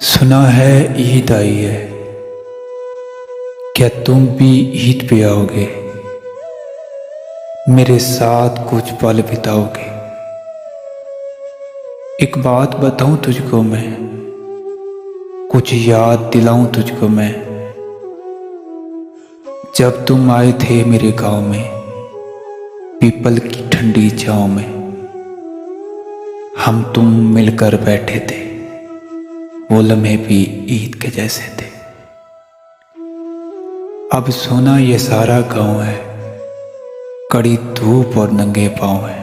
सुना है ईद आई है, क्या तुम भी ईद पे आओगे? मेरे साथ कुछ पल बिताओगे? एक बात बताऊं तुझको मैं, कुछ याद दिलाऊं तुझको मैं। जब तुम आए थे मेरे गांव में, पीपल की ठंडी छांव में, हम तुम मिलकर बैठे थे, वो लम्हे भी ईद के जैसे थे। अब सुना ये सारा गांव है, कड़ी धूप और नंगे पांव है।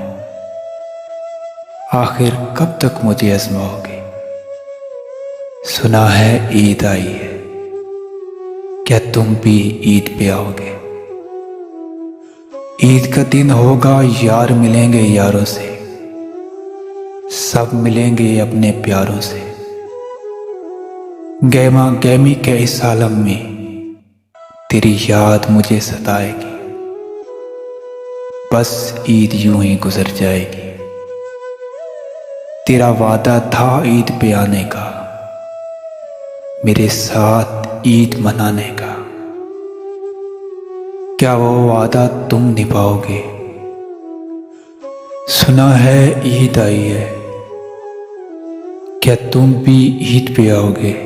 आखिर कब तक मुझे आजमाओगे? सुना है ईद आई है, क्या तुम भी ईद पे आओगे? ईद का दिन होगा, यार मिलेंगे यारों से, सब मिलेंगे अपने प्यारों से। गहमा गहमी के इस आलम में तेरी याद मुझे सताएगी, बस ईद यूं ही गुजर जाएगी। तेरा वादा था ईद पे आने का, मेरे साथ ईद मनाने का। क्या वो वादा तुम निभाओगे? सुना है ईद आई है, क्या तुम भी ईद पे आओगे?